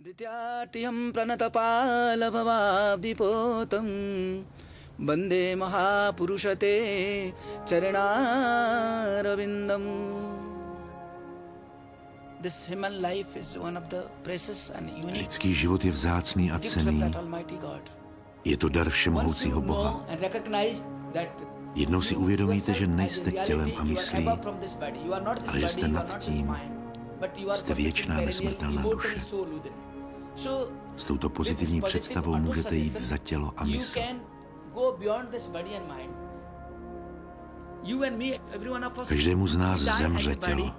Dityatiyam pranatapalabhavabdipotam Bande Mahapurushate Charanarvindam. This human life is one of the precious and unique. Lidský život je vzácný a cenný. Je to dar všemohoucího Boha. Jednou si uvědomíte, že nejste tělem a myslí, ale že jste nad tím. Jste věčná, nesmrtelná duše. S touto pozitivní představou můžete jít za tělo a mysl. Každému z nás zemře tělo.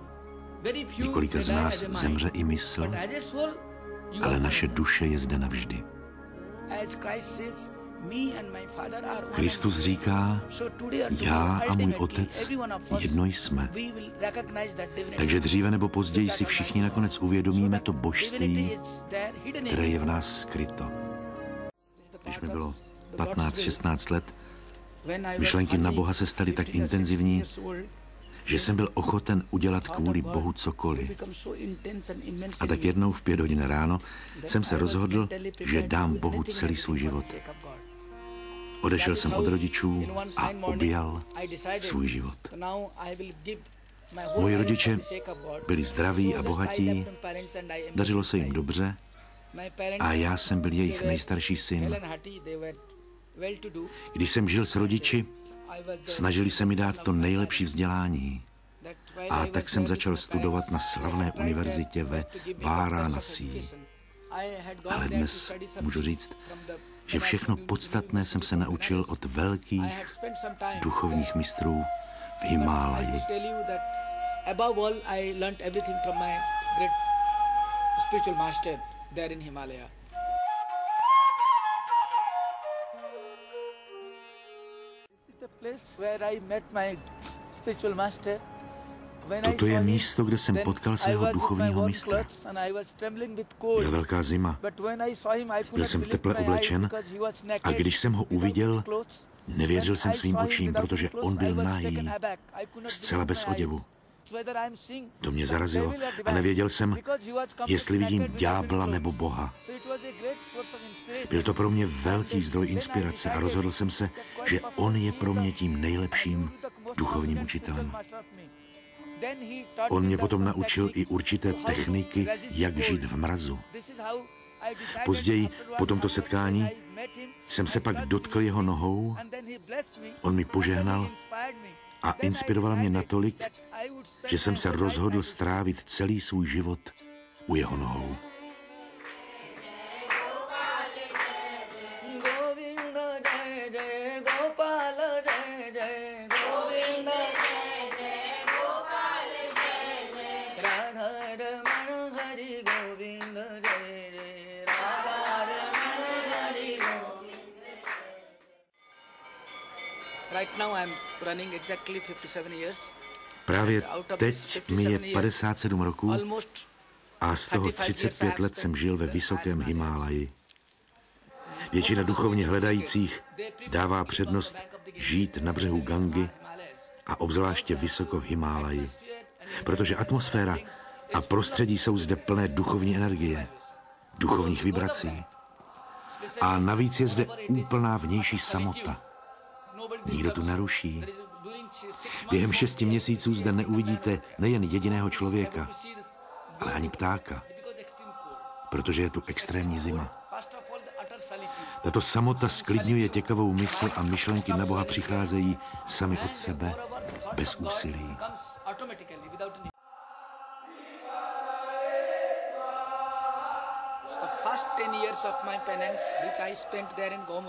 Několika z nás zemře i mysl, ale naše duše je zde navždy. Kristus říká, já a můj Otec jedno jsme. Takže dříve nebo později si všichni nakonec uvědomíme to božství, které je v nás skryto. Když mi bylo 15-16 let, myšlenky na Boha se staly tak intenzivní, že jsem byl ochoten udělat kvůli Bohu cokoliv. A tak jednou v 5 hodin ráno jsem se rozhodl, že dám Bohu celý svůj život. Odešel jsem od rodičů a objal svůj život. Moji rodiče byli zdraví a bohatí, dařilo se jim dobře a já jsem byl jejich nejstarší syn. Když jsem žil s rodiči, snažili se mi dát to nejlepší vzdělání. A tak jsem začal studovat na slavné univerzitě ve Varanasi. Ale dnes můžu říct, že všechno podstatné jsem se naučil od velkých duchovních mistrů v Himálaji. Toto je místo, kde jsem potkal svého duchovního mistra. Byla velká zima. Byl jsem teple oblečen a když jsem ho uviděl, nevěřil jsem svým očím, protože on byl nahý, zcela bez oděvu. To mě zarazilo a nevěděl jsem, jestli vidím ďábla nebo Boha. Byl to pro mě velký zdroj inspirace a rozhodl jsem se, že on je pro mě tím nejlepším duchovním učitelem. On mě potom naučil i určité techniky, jak žít v mrazu. Později, po tomto setkání, jsem se pak dotkl jeho nohou, on mi požehnal a inspiroval mě natolik, že jsem se rozhodl strávit celý svůj život u jeho nohou. Právě teď mi je 57 roků a z toho 35 let jsem žil ve vysokém Himálaji. Většina duchovně hledajících dává přednost žít na břehu Gangy a obzvláště vysoko v Himálaji, protože atmosféra a prostředí jsou zde plné duchovní energie, duchovních vibrací. A navíc je zde úplná vnější samota. Nikdo tu neruší. Během 6 měsíců zde neuvidíte nejen jediného člověka, ale ani ptáka, protože je tu extrémní zima. Tato samota sklidňuje těkavou mysl a myšlenky na Boha přicházejí sami od sebe, bez úsilí.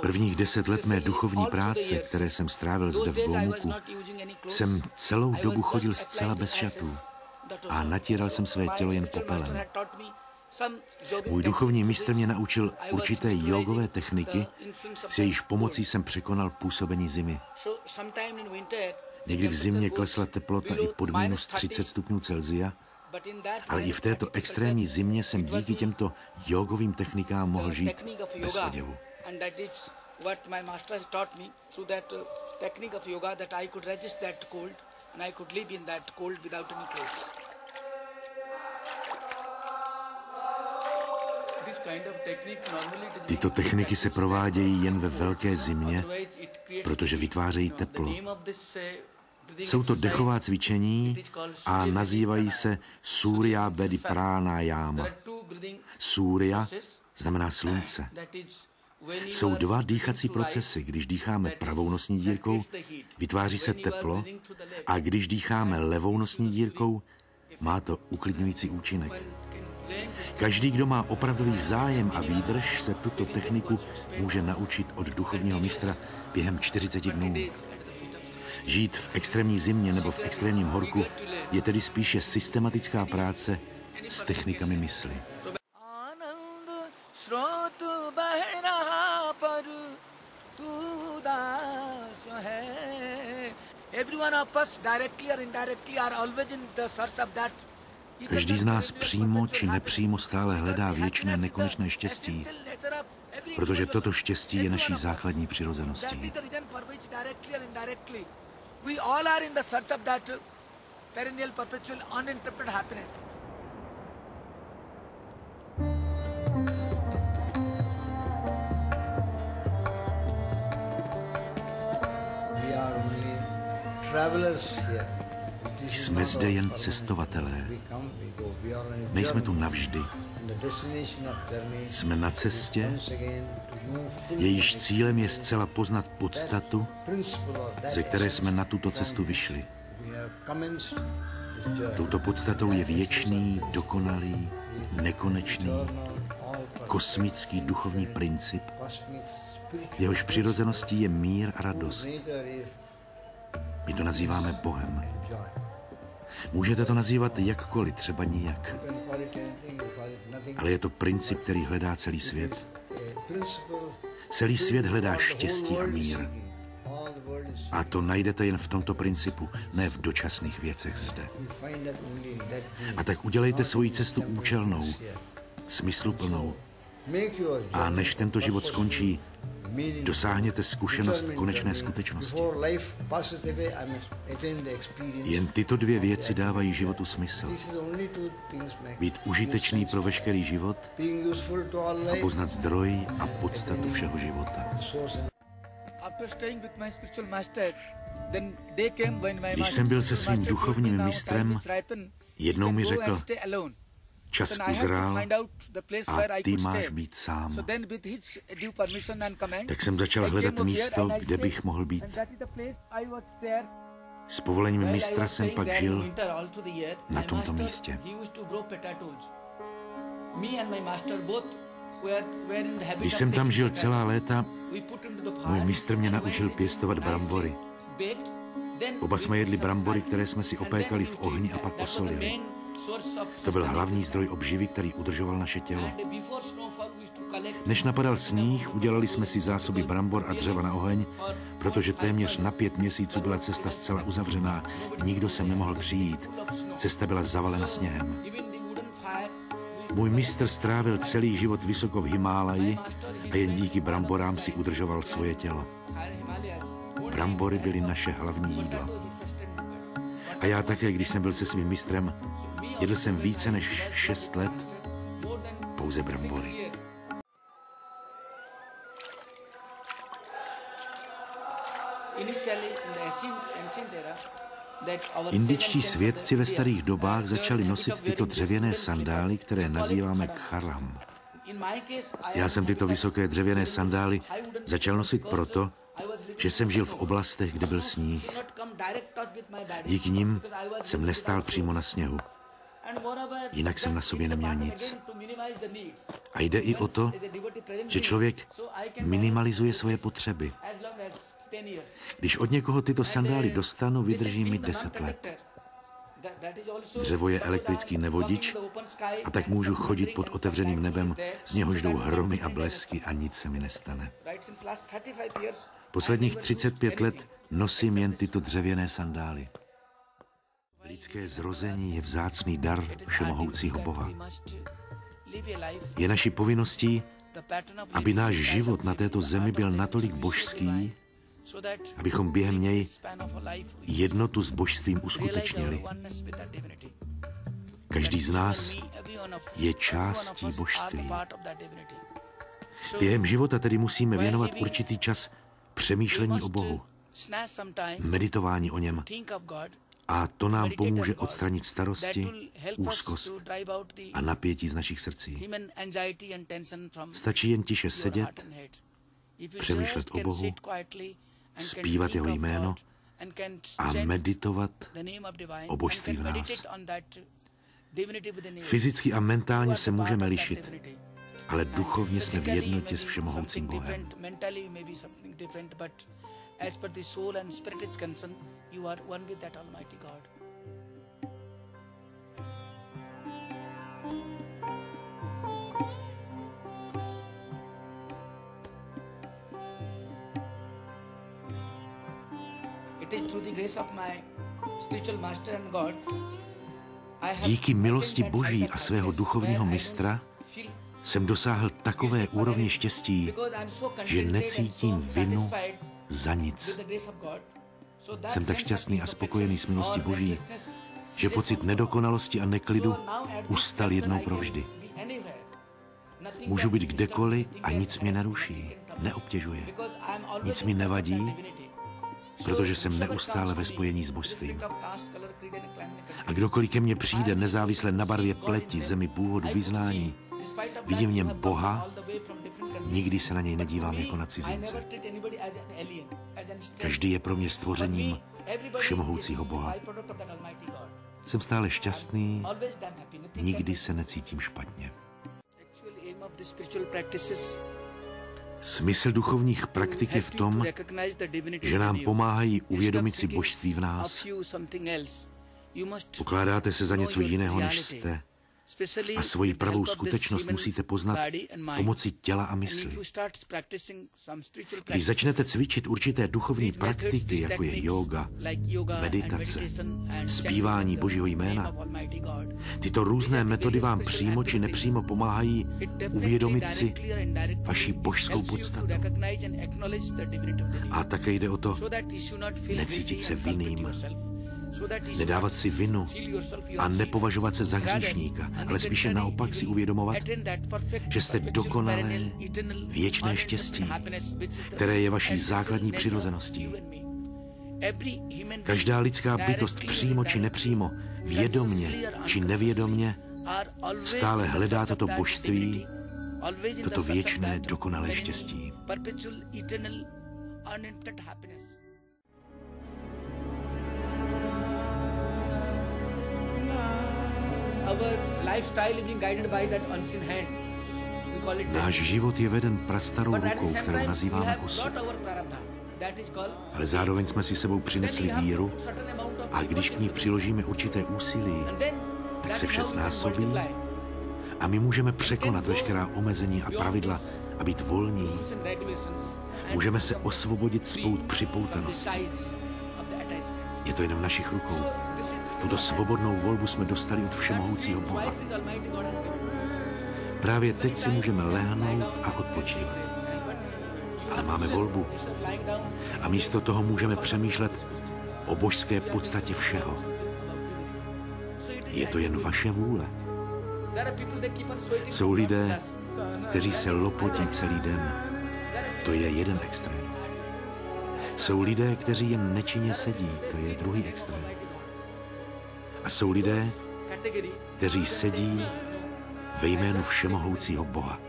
Prvních 10 let mé duchovní práce, které jsem strávil zde v Gomuku, jsem celou dobu chodil zcela bez šatů a natíral jsem své tělo jen popelem. Můj duchovní mistr mě naučil určité jogové techniky, s jejíž pomocí jsem překonal působení zimy. Někdy v zimě klesla teplota i pod minus 30 stupňů Celsia, ale i v této extrémní zimě jsem díky těmto jogovým technikám mohl žít bez oděvu. Tyto techniky se provádějí jen ve velké zimě, protože vytvářejí teplo. Jsou to dechová cvičení a nazývají se Surya Bedi Pranayama. Surya znamená slunce. Jsou dva dýchací procesy. Když dýcháme pravou nosní dírkou, vytváří se teplo, a když dýcháme levou nosní dírkou, má to uklidňující účinek. Každý, kdo má opravdový zájem a výdrž, se tuto techniku může naučit od duchovního mistra během 40 dnů. Žít v extrémní zimě nebo v extrémním horku je tedy spíše systematická práce s technikami mysli. Každý z nás přímo či nepřímo stále hledá věčné nekonečné štěstí, protože toto štěstí je naší základní přirozeností. Jsme zde jen cestovatelé. Nejsme tu navždy. Jsme na cestě, jejíž cílem je zcela poznat podstatu, ze které jsme na tuto cestu vyšli. Touto podstatou je věčný, dokonalý, nekonečný, kosmický duchovní princip, jehož přirozeností je mír a radost. My to nazýváme Bohem. Můžete to nazývat jakkoliv, třeba nijak. Ale je to princip, který hledá celý svět. Celý svět hledá štěstí a mír. A to najdete jen v tomto principu, ne v dočasných věcech zde. A tak udělejte svoji cestu účelnou, smysluplnou. A než tento život skončí, dosáhněte zkušenost konečné skutečnosti. Jen tyto dvě věci dávají životu smysl. Být užitečný pro veškerý život a poznat zdroj a podstatu všeho života. Když jsem byl se svým duchovním mistrem, jednou mi řekl: čas uzrál a ty máš být sám. Tak jsem začal hledat místo, kde bych mohl být. S povolením mistra jsem pak žil na tomto místě. Když jsem tam žil celá léta, můj mistr mě naučil pěstovat brambory. Oba jsme jedli brambory, které jsme si opékali v ohni a pak posolili. To byl hlavní zdroj obživy, který udržoval naše tělo. Než napadal sníh, udělali jsme si zásoby brambor a dřeva na oheň, protože téměř na 5 měsíců byla cesta zcela uzavřená. Nikdo sem nemohl přijít. Cesta byla zavalena sněhem. Můj mistr strávil celý život vysoko v Himálaji a jen díky bramborám si udržoval svoje tělo. Brambory byly naše hlavní jídlo. A já také, když jsem byl se svým mistrem, jedl jsem více než 6 let pouze brambory. Indičtí svědci ve starých dobách začali nosit tyto dřevěné sandály, které nazýváme kharam. Já jsem tyto vysoké dřevěné sandály začal nosit proto, že jsem žil v oblastech, kde byl sníh. Díky nim jsem nestál přímo na sněhu. Jinak jsem na sobě neměl nic. A jde i o to, že člověk minimalizuje svoje potřeby. Když od někoho tyto sandály dostanu, vydrží mi 10 let. Dřevo je elektrický nevodič a tak můžu chodit pod otevřeným nebem, z něhož jdou hromy a blesky a nic se mi nestane. Posledních 35 let nosím jen tyto dřevěné sandály. Lidské zrození je vzácný dar všemohoucího Boha. Je naší povinností, aby náš život na této zemi byl natolik božský, abychom během něj jednotu s božstvím uskutečnili. Každý z nás je částí božství. Během života tedy musíme věnovat určitý čas přemýšlení o Bohu, meditování o něm, a to nám pomůže odstranit starosti, úzkost a napětí z našich srdcí. Stačí jen tiše sedět, přemýšlet o Bohu, zpívat jeho jméno a meditovat o božství v nás. Fyzicky a mentálně se můžeme lišit, ale duchovně jsme v jednotě s všemohoucím Bohem. As per the soul and spirit is concerned, you are one with that Almighty God. It is through the grace of my spiritual master and God. Díky milosti Boží a svého duchovního mistra jsem dosáhl takové úrovně štěstí, že necítím vinu za nic. Jsem tak šťastný a spokojený s milostí Boží, že pocit nedokonalosti a neklidu ustal jednou provždy. Můžu být kdekoliv a nic mě neruší, neobtěžuje. Nic mi nevadí, protože jsem neustále ve spojení s božstvím. A kdokoliv ke mně přijde, nezávisle na barvě pleti, zemi, původu, vyznání, vidím v něm Boha, nikdy se na něj nedívám jako na cizince. Každý je pro mě stvořením všemohoucího Boha. Jsem stále šťastný, nikdy se necítím špatně. Smysl duchovních praktik je v tom, že nám pomáhají uvědomit si božství v nás. Pokládáte se za něco jiného, než jste, a svoji pravou skutečnost musíte poznat pomocí těla a mysli. Když začnete cvičit určité duchovní praktiky, jako je jóga, meditace, zpívání Božího jména, tyto různé metody vám přímo či nepřímo pomáhají uvědomit si vaši božskou podstatu. A také jde o to necítit se vinným, nedávat si vinu a nepovažovat se za hříšníka, ale spíše naopak si uvědomovat, že jste dokonalé, věčné štěstí, které je vaší základní přirozeností. Každá lidská bytost přímo či nepřímo, vědomně či nevědomně, stále hledá toto božství, toto věčné, dokonalé štěstí. Náš život je veden prastarou rukou, kterou nazýváme osud. Ale zároveň jsme si sebou přinesli víru a když k ní přiložíme určité úsilí, tak se vše znásobí a my můžeme překonat veškerá omezení a pravidla a být volní. Můžeme se osvobodit z pout připoutanosti. Je to jen v našich rukou. Tuto svobodnou volbu jsme dostali od všemohoucího Boha. Právě teď si můžeme lehnout a odpočívat. Ale máme volbu. A místo toho můžeme přemýšlet o božské podstatě všeho. Je to jen vaše vůle. Jsou lidé, kteří se lopotí celý den. To je jeden extrém. Jsou lidé, kteří jen nečinně sedí. To je druhý extrém. A jsou lidé, kteří sedí ve jménu všemohoucího Boha.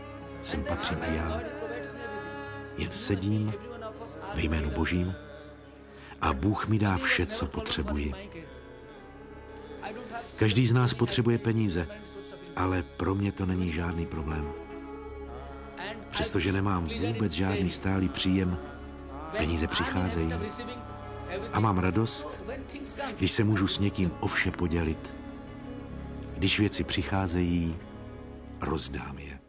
Sem patřím i já. Jen sedím ve jménu Božím a Bůh mi dá vše, co potřebuji. Každý z nás potřebuje peníze, ale pro mě to není žádný problém. Přestože nemám vůbec žádný stálý příjem, peníze přicházejí. A mám radost, když se můžu s někým o vše podělit. Když věci přicházejí, rozdám je.